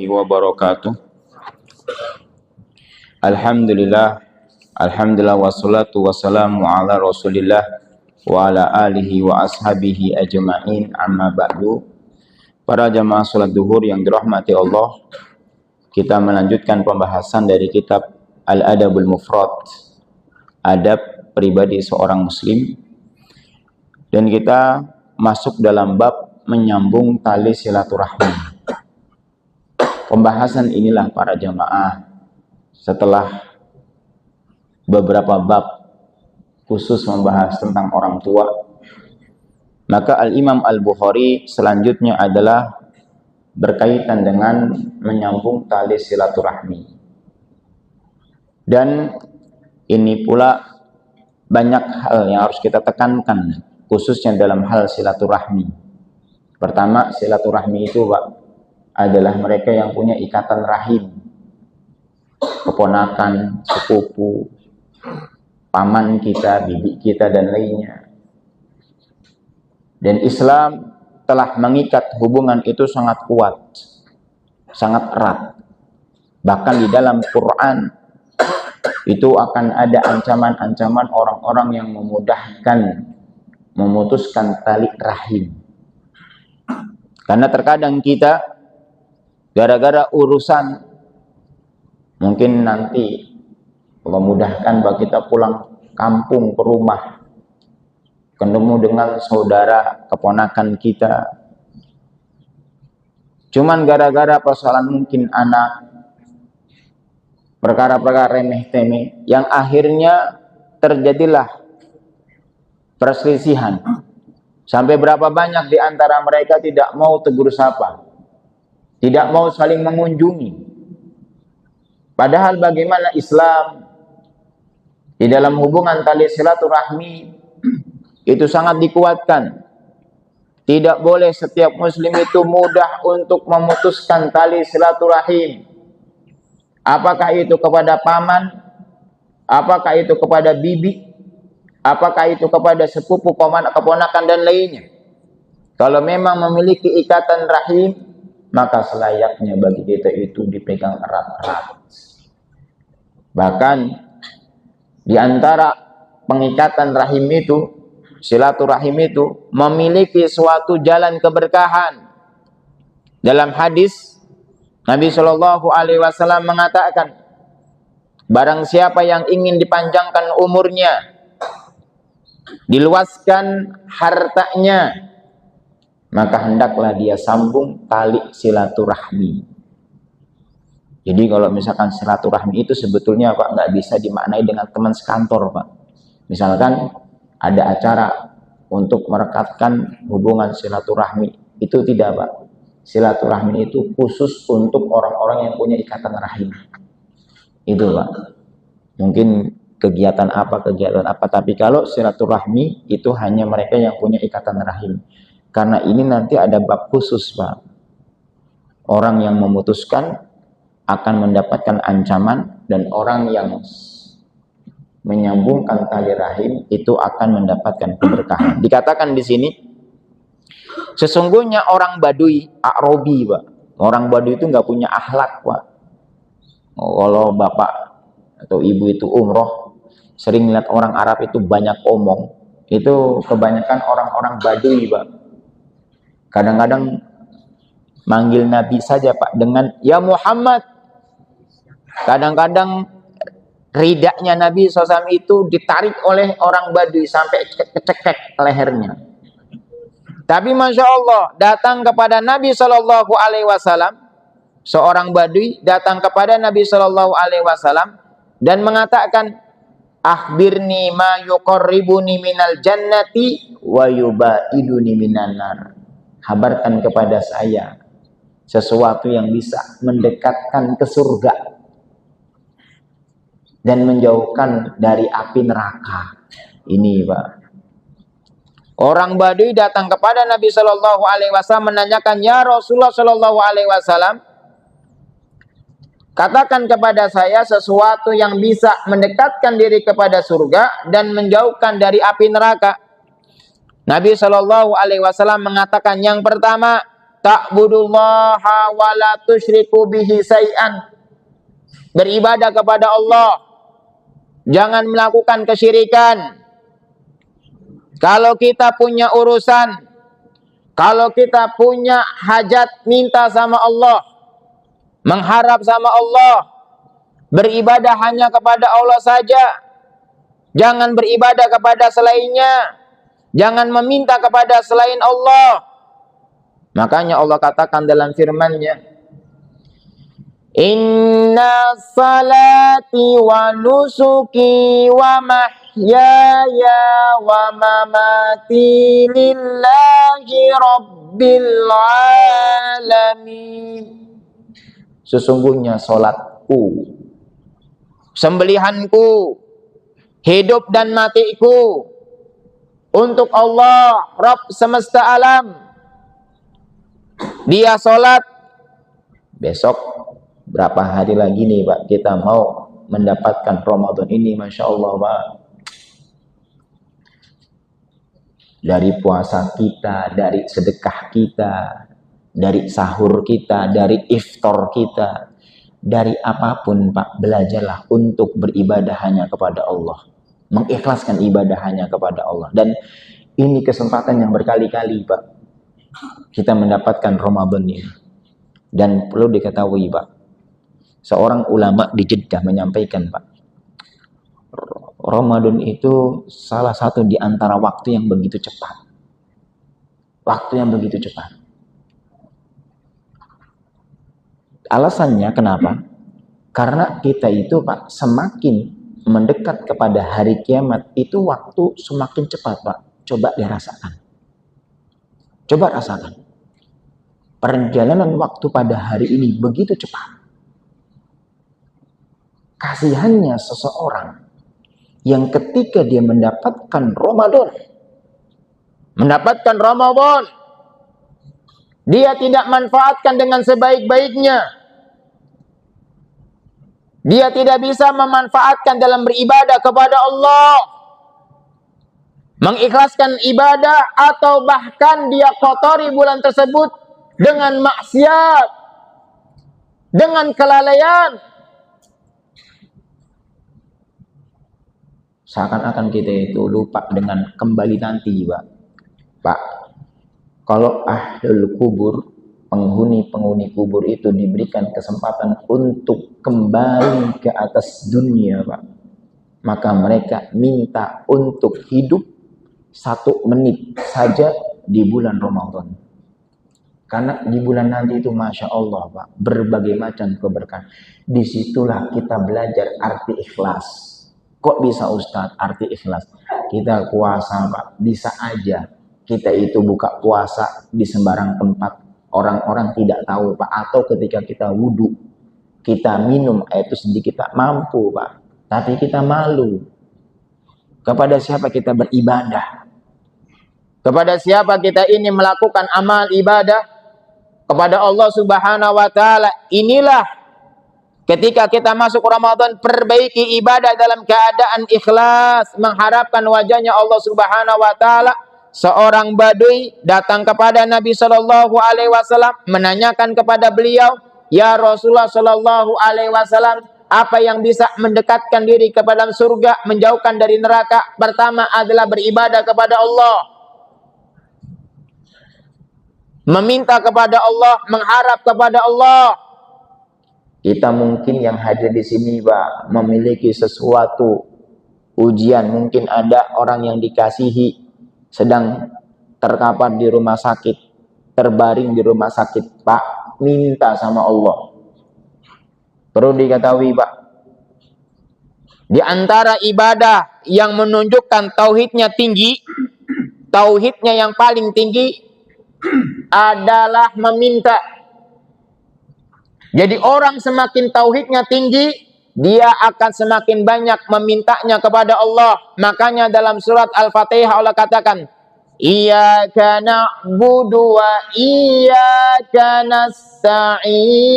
warahmatullahi wabarakatuh. Alhamdulillah wassalatu wassalamu ala Rasulillah wa ala alihi wa ashabihi ajma'in, amma ba'du. Para jamaah salat duhur yang dirahmati Allah, kita melanjutkan pembahasan dari kitab Al-Adabul Mufrad, adab pribadi seorang muslim, dan kita masuk dalam bab menyambung tali silaturahmi. Pembahasan inilah para jamaah setelah beberapa bab khusus membahas tentang orang tua, maka Al-Imam Al-Bukhari selanjutnya adalah berkaitan dengan menyambung tali silaturahmi. Dan ini pula banyak hal yang harus kita tekankan, khususnya dalam hal silaturahmi. Pertama, silaturahmi itu adalah mereka yang punya ikatan rahim, keponakan, sepupu, paman kita, bibi kita, dan lainnya. Dan Islam telah mengikat hubungan itu sangat kuat, sangat erat. Bahkan di dalam Quran itu akan ada ancaman-ancaman orang-orang yang memudahkan memutuskan tali rahim. Karena terkadang kita gara-gara urusan, mungkin nanti Allah mudahkan bahwa kita pulang kampung ke rumah, ketemu dengan saudara keponakan kita, cuman gara-gara persoalan mungkin anak, perkara-perkara remeh-temeh, yang akhirnya terjadilah perselisihan. Sampai berapa banyak di antara mereka tidak mau tegur sapa, tidak mau saling mengunjungi. Padahal bagaimana Islam di dalam hubungan tali silaturahmi itu sangat dikuatkan. Tidak boleh setiap muslim itu mudah untuk memutuskan tali silaturahim. Apakah itu kepada paman, apakah itu kepada bibi, apakah itu kepada sepupu, keponakan, dan lainnya. Kalau memang memiliki ikatan rahim, maka selayaknya bagi kita itu dipegang erat-erat. Bahkan di antara pengikatan rahim itu, silaturahim itu memiliki suatu jalan keberkahan. Dalam hadis Nabi Shallallahu Alaihi Wasallam mengatakan, barang siapa yang ingin dipanjangkan umurnya, diluaskan hartanya, maka hendaklah dia sambung tali silaturahmi. Jadi kalau misalkan silaturahmi itu sebetulnya Pak nggak bisa dimaknai dengan teman sekantor Pak. Misalkan ada acara untuk merekatkan hubungan silaturahmi, itu tidak Pak. Silaturahmi itu khusus untuk orang-orang yang punya ikatan rahim. Itu Pak. Mungkin kegiatan apa, tapi kalau silaturahmi itu hanya mereka yang punya ikatan rahim. Karena ini nanti ada bab khusus Pak. Orang yang memutuskan akan mendapatkan ancaman, dan orang yang menyambungkan tali rahim itu akan mendapatkan keberkahan. Dikatakan di sini, sesungguhnya orang Badui, A'robi Pak. Orang Badui itu nggak punya akhlak Pak. Kalau bapak atau ibu itu umroh, sering lihat orang Arab itu banyak omong. Itu kebanyakan orang-orang Badui Pak. Kadang-kadang manggil Nabi saja Pak dengan ya Muhammad. Kadang-kadang ridaknya Nabi SAW itu ditarik oleh orang Badui sampai kecekek lehernya. Tapi Masya Allah, datang kepada Nabi SAW, seorang Badui datang kepada Nabi SAW dan mengatakan, akhbirni ma yuqarribuni minal jannati wa yubaiduni minan nar. Kabarkan kepada saya sesuatu yang bisa mendekatkan ke surga dan menjauhkan dari api neraka. Ini Pak. Orang Badui datang kepada Nabi Shallallahu Alaihi Wasallam menanyakan, ya Rasulullah Shallallahu Alaihi Wasallam, katakan kepada saya sesuatu yang bisa mendekatkan diri kepada surga dan menjauhkan dari api neraka. Nabi Shallallahu Alaihi Wasallam mengatakan, yang pertama, ta'budullaha wa la tusyriku bihi syai'an. Beribadah kepada Allah, jangan melakukan kesyirikan. Kalau kita punya urusan, kalau kita punya hajat, minta sama Allah, mengharap sama Allah, beribadah hanya kepada Allah saja. Jangan beribadah kepada selainnya, jangan meminta kepada selain Allah. Makanya Allah katakan dalam firman-Nya, inna salati wa nusuki wa mahyaya wa mamati lillahi rabbil alamin. Sesungguhnya solatku, sembelihanku, hidup dan matiku untuk Allah, Rabb semesta alam. Dia solat. Besok berapa hari lagi nih Pak kita mau mendapatkan Ramadan ini, Masya Allah Pak. Dari puasa kita, dari sedekah kita, dari sahur kita, dari iftar kita, dari apapun Pak, belajarlah untuk beribadah hanya kepada Allah, mengikhlaskan ibadah hanya kepada Allah. Dan ini kesempatan yang berkali-kali Pak kita mendapatkan Ramadan ini. Dan perlu diketahui Pak, seorang ulama di Jeddah menyampaikan Pak, Ramadan itu salah satu di antara waktu yang begitu cepat. Waktu yang begitu cepat. Alasannya kenapa? Karena kita itu Pak, semakin mendekat kepada hari kiamat, itu waktu semakin cepat Pak. Coba dirasakan. Coba rasakan. Perjalanan waktu pada hari ini begitu cepat. Kasihannya seseorang yang ketika dia mendapatkan Ramadan, dia tidak manfaatkan dengan sebaik-baiknya. Dia tidak bisa memanfaatkan dalam beribadah kepada Allah, mengikhlaskan ibadah, atau bahkan dia kotori bulan tersebut dengan maksiat, dengan kelalaian. Seakan-akan kita itu lupa dengan kembali nanti Pak. Pak, kalau ahlul kubur, penghuni kubur itu diberikan kesempatan untuk kembali ke atas dunia Pak, maka mereka minta untuk hidup 1 menit saja di bulan Ramadan. Karena di bulan nanti itu Masya Allah Pak, berbagai macam keberkahan. Disitulah kita belajar arti ikhlas. Kok bisa Ustadz arti ikhlas? Kita puasa Pak, bisa aja kita itu buka puasa di sembarang tempat, orang-orang tidak tahu Pak. Atau ketika kita wudhu, kita minum air itu sedikit tak mampu Pak, tapi kita malu. Kepada siapa kita beribadah? Kepada siapa kita ini melakukan amal ibadah? Kepada Allah Subhanahu wa Ta'ala. Inilah ketika kita masuk Ramadan, perbaiki ibadah dalam keadaan ikhlas, mengharapkan wajahnya Allah Subhanahu wa Ta'ala. Seorang badui datang kepada Nabi Shallallahu Alaihi Wasallam, menanyakan kepada beliau, ya Rasulullah Shallallahu Alaihi Wasallam, apa yang bisa mendekatkan diri kepada surga, menjauhkan dari neraka? Pertama adalah beribadah kepada Allah, meminta kepada Allah, mengharap kepada Allah. Kita mungkin yang hadir di sini Pak, memiliki sesuatu ujian. Mungkin ada orang yang dikasihi sedang terkapar di rumah sakit, terbaring di rumah sakit Pak, minta sama Allah. Perlu diketahui Pak, di antara ibadah yang menunjukkan tauhidnya tinggi, tauhidnya yang paling tinggi adalah meminta. Jadi orang semakin tauhidnya tinggi, dia akan semakin banyak memintanya kepada Allah. Makanya dalam surat Al-Fatihah Allah katakan, Iyyaka na'budu wa iyyaka nasta'in.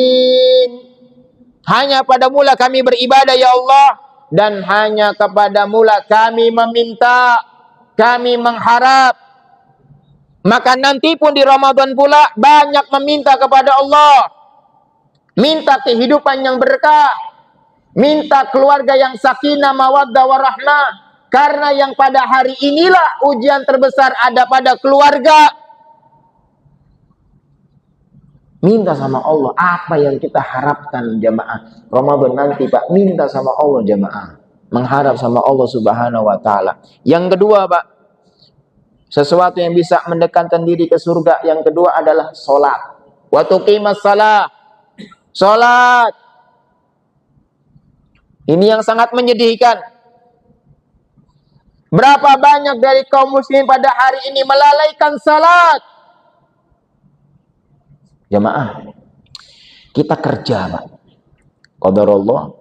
Hanya padamu lah kami beribadah ya Allah, dan hanya kepadamu lah kami meminta, kami mengharap. Maka nanti pun di Ramadan pula banyak meminta kepada Allah. Minta kehidupan yang berkah. Minta keluarga yang sakinah, mawaddah, warahmah. Karena yang pada hari inilah ujian terbesar ada pada keluarga. Minta sama Allah apa yang kita harapkan jamaah. Ramadan nanti Pak, minta sama Allah jamaah. Mengharap sama Allah subhanahu wa ta'ala. Yang kedua Pak, sesuatu yang bisa mendekatkan diri ke surga. Yang kedua adalah sholat. Wa tuqimas shalah. Sholat. Ini yang sangat menyedihkan. Berapa banyak dari kaum muslimin pada hari ini melalaikan salat. Jamaah, kita kerja Pak. Qadarullah,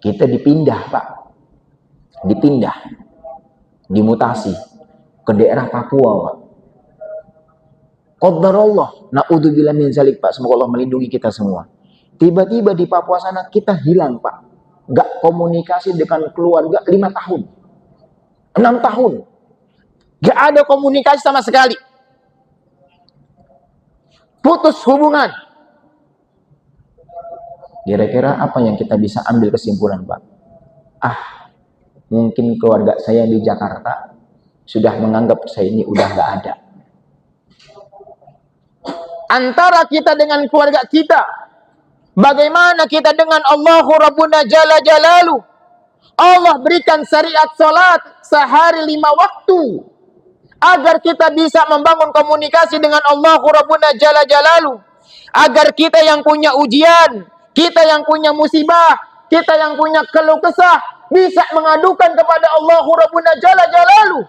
kita dipindah Pak. Dipindah. Dimutasi ke daerah Papua Pak. Qadarullah, na'udzubillah min zalik Pak. Semoga Allah melindungi kita semua. Tiba-tiba di Papua sana kita hilang Pak. Gak komunikasi dengan keluarga 5 tahun. 6 tahun. Gak ada komunikasi sama sekali. Putus hubungan. Kira-kira apa yang kita bisa ambil kesimpulan Pak? Mungkin keluarga saya di Jakarta sudah menganggap saya ini udah gak ada. Antara kita dengan keluarga kita, bagaimana kita dengan Allahu Rabbuna Jalla Jalaluh? Allah berikan syariat salat sehari 5 waktu agar kita bisa membangun komunikasi dengan Allahu Rabbuna Jalla Jalaluh, agar kita yang punya ujian, kita yang punya musibah, kita yang punya keluh kesah bisa mengadukan kepada Allahu Rabbuna Jalla Jalaluh.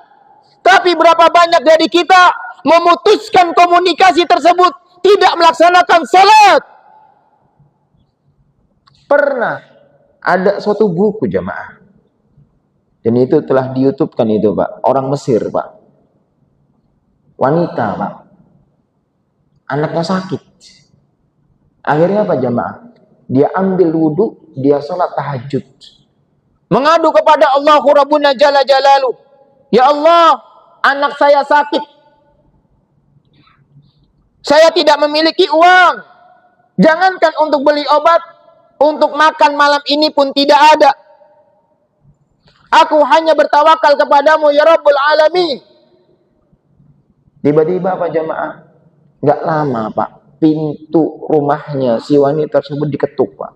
Tapi berapa banyak dari kita memutuskan komunikasi tersebut, tidak melaksanakan salat. Pernah ada suatu buku jamaah, dan itu telah di YouTube kan itu Pak, orang Mesir Pak, wanita Pak, anaknya sakit. Akhirnya apa jamaah? Dia ambil wudhu, dia sholat tahajud, mengadu kepada Allahu Rabbuna Jalla Jalaluh. Ya Allah, anak saya sakit, saya tidak memiliki uang, jangankan untuk beli obat, untuk makan malam ini pun tidak ada. Aku hanya bertawakal kepadamu ya Rabbul Alamin. Tiba-tiba Pak jamaah, gak lama Pak, pintu rumahnya si wanita tersebut diketuk Pak.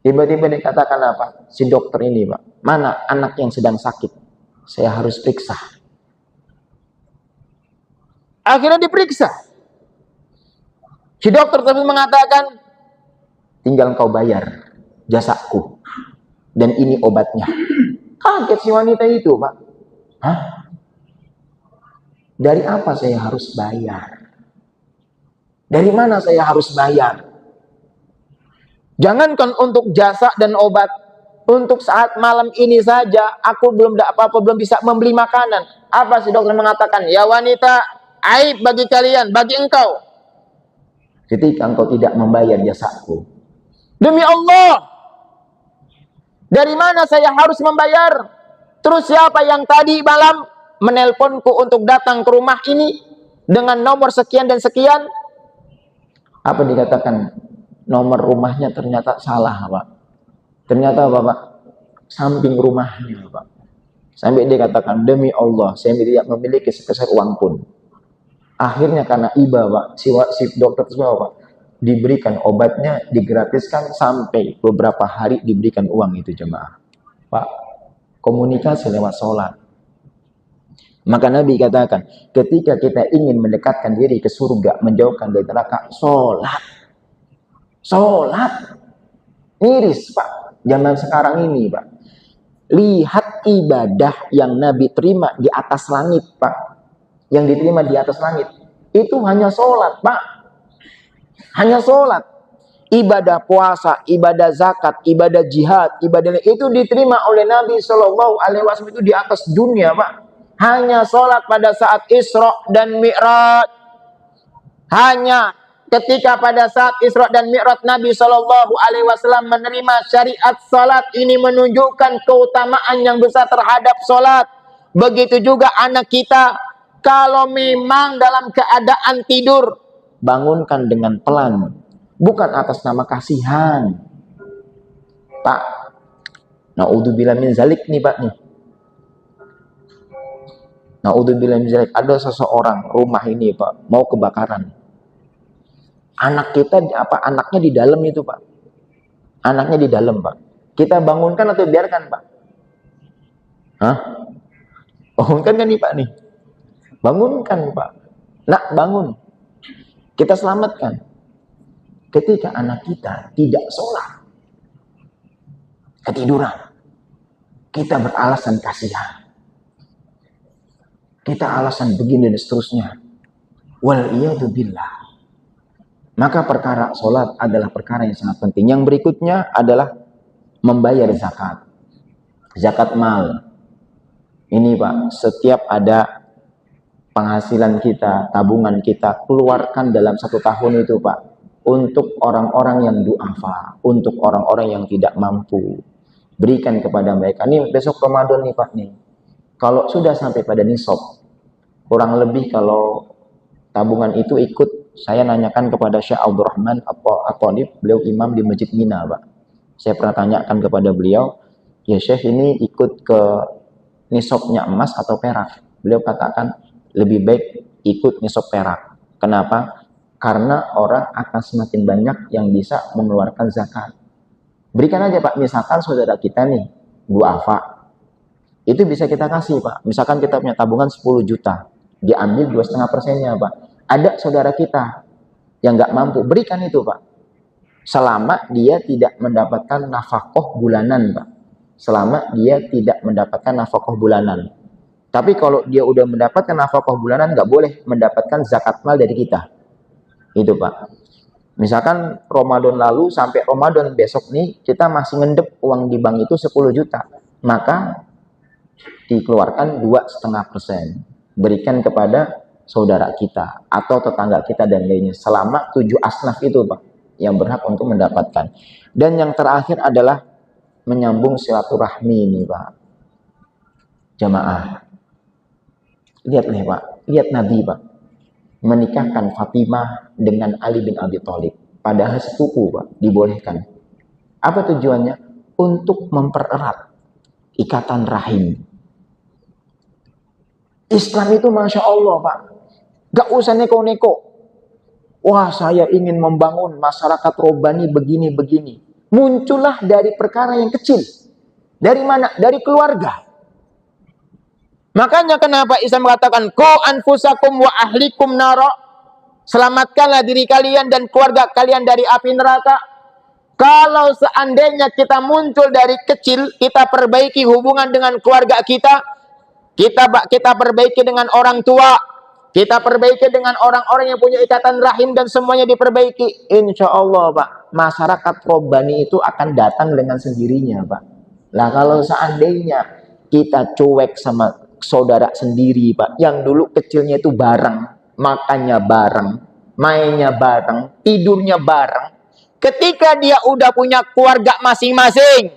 Tiba-tiba dikatakan apa? Si dokter ini Pak, mana anak yang sedang sakit? Saya harus periksa. Akhirnya diperiksa. Si dokter tersebut mengatakan, tinggal engkau bayar jasaku, dan ini obatnya. Kaget si wanita itu Pak. Dari apa saya harus bayar? Dari mana saya harus bayar? Jangankan untuk jasa dan obat, untuk saat malam ini saja aku belum apa-apa, belum bisa membeli makanan. Apa si dokter mengatakan? Ya wanita, aib bagi kalian, bagi engkau, ketika engkau tidak membayar jasaku. Demi Allah, dari mana saya harus membayar? Terus siapa yang tadi malam menelponku untuk datang ke rumah ini dengan nomor sekian dan sekian? Apa dikatakan? Nomor rumahnya ternyata salah Pak. Ternyata apa Pak? Samping rumahnya Pak. Sampai dia katakan, demi Allah, saya tidak memiliki sepeser uang pun. Akhirnya karena iba Pak, si dokter tersebut Pak, diberikan obatnya, digratiskan, sampai beberapa hari diberikan uang itu jemaah. Pak, komunikasi lewat sholat. Maka Nabi katakan, ketika kita ingin mendekatkan diri ke surga, menjauhkan dari neraka, sholat. Sholat. Miris Pak, zaman sekarang ini Pak. Lihat ibadah yang Nabi terima di atas langit Pak. Yang diterima di atas langit, itu hanya sholat Pak. Hanya sholat. Ibadah puasa, ibadah zakat, ibadah jihad, ibadah itu diterima oleh Nabi Shallallahu Alaihi Wasallam itu di atas dunia Pak. Hanya sholat pada saat Isra dan Mi'raj. Hanya ketika pada saat Isra dan Mi'raj Nabi Shallallahu Alaihi Wasallam menerima syariat sholat ini, menunjukkan keutamaan yang besar terhadap sholat. Begitu juga anak kita Kalau memang dalam keadaan tidur, bangunkan dengan pelan. Bukan atas nama kasihan. Pak, naudzubillah min zalik nih Pak nih. Naudzubillah min zalik. Ada seseorang rumah ini Pak, mau kebakaran. Anaknya di dalam itu Pak. Anaknya di dalam Pak. Kita bangunkan atau biarkan Pak? Hah? Bangunkan kan nih Pak nih? Bangunkan Pak. Nak, bangun. Kita selamatkan. Ketika anak kita tidak sholat, ketiduran, kita beralasan kasihan. Kita alasan begini dan seterusnya. Wal iyadu billah. Maka perkara sholat adalah perkara yang sangat penting. Yang berikutnya adalah membayar zakat. Zakat mal. Ini Pak, setiap ada penghasilan kita, tabungan kita, keluarkan dalam 1 tahun itu Pak. Untuk orang-orang yang du'afa, untuk orang-orang yang tidak mampu. Berikan kepada mereka. Nih besok Ramadan nih Pak nih. Kalau sudah sampai pada nisab, kurang lebih kalau tabungan itu ikut, saya nanyakan kepada Syekh Abdurrahman At-Talib, beliau imam di Masjid Mina Pak. Saya pernah tanyakan kepada beliau, ya Syekh ini ikut ke nisabnya emas atau perak? Beliau katakan lebih baik ikut nisab perak. Kenapa? Karena orang akan semakin banyak yang bisa mengeluarkan zakat. Berikan aja Pak, misalkan saudara kita nih duafa, itu bisa kita kasih Pak. Misalkan kita punya tabungan 10 juta, diambil 2,5%-nya Pak. Ada saudara kita yang nggak mampu, berikan itu Pak. Selama dia tidak mendapatkan nafkah bulanan Pak. Selama dia tidak mendapatkan nafkah bulanan. Tapi kalau dia udah mendapatkan nafkah bulanan, nggak boleh mendapatkan zakat mal dari kita. Itu Pak. Misalkan Ramadan lalu sampai Ramadan besok nih, kita masih ngendep uang di bank itu 10 juta. Maka dikeluarkan 2,5%. Berikan kepada saudara kita atau tetangga kita dan lainnya. Selama 7 asnaf itu Pak, yang berhak untuk mendapatkan. Dan yang terakhir adalah menyambung silaturahmi ini Pak. Jamaah. Lihat nih Pak, lihat Nabi Pak. Menikahkan Fatimah dengan Ali bin Abi Thalib. Padahal sepupu Pak, dibolehkan. Apa tujuannya? Untuk mempererat ikatan rahim. Islam itu Masya Allah Pak, gak usah neko-neko. Wah saya ingin membangun masyarakat robani begini-begini. Muncullah dari perkara yang kecil. Dari mana? Dari keluarga. Makanya kenapa Islam mengatakan qu anfusakum wa ahlikum nara, selamatkanlah diri kalian dan keluarga kalian dari api neraka. Kalau seandainya kita muncul dari kecil, kita perbaiki hubungan dengan keluarga kita, kita perbaiki dengan orang tua, kita perbaiki dengan orang-orang yang punya ikatan rahim dan semuanya diperbaiki. Insya Allah Pak, masyarakat robbani itu akan datang dengan sendirinya Pak. Lah kalau seandainya kita cuek sama saudara sendiri Pak, yang dulu kecilnya itu bareng, makannya bareng, mainnya bareng, tidurnya bareng. Ketika dia udah punya keluarga masing-masing,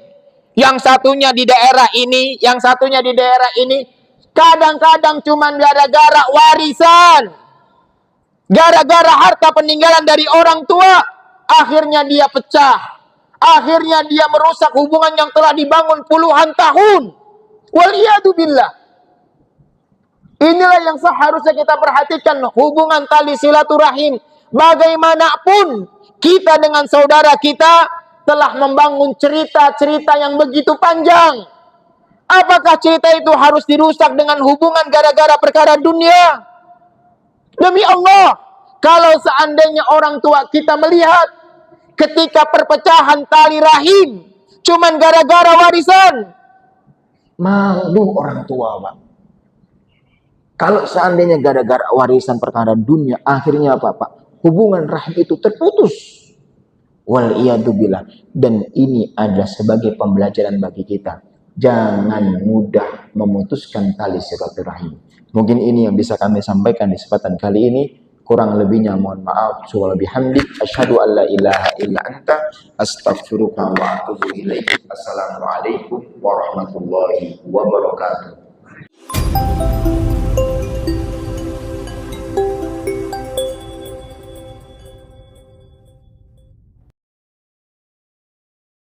yang satunya di daerah ini, yang satunya di daerah ini, kadang-kadang cuman gara-gara warisan, gara-gara harta peninggalan dari orang tua, akhirnya dia pecah, akhirnya dia merusak hubungan yang telah dibangun puluhan tahun. Waliyadu billah. Inilah yang seharusnya kita perhatikan, hubungan tali silaturahim. Bagaimanapun kita dengan saudara kita telah membangun cerita-cerita yang begitu panjang. Apakah cerita itu harus dirusak dengan hubungan gara-gara perkara dunia? Demi Allah, kalau seandainya orang tua kita melihat ketika perpecahan tali rahim cuman gara-gara warisan, malu orang tua Pak. Kalau seandainya gara-gara warisan perkara dunia, akhirnya apa Pak? Hubungan rahim itu terputus. Waliyadzubillah. Dan ini adalah sebagai pembelajaran bagi kita. Jangan mudah memutuskan tali silaturahim. Mungkin ini yang bisa kami sampaikan di kesempatan kali ini. Kurang lebihnya mohon maaf. Subhanallah. Asyhadu an la ilaha illa anta astaghfiruka wa atubu ilaik. Assalamualaikum warahmatullahi wabarakatuh.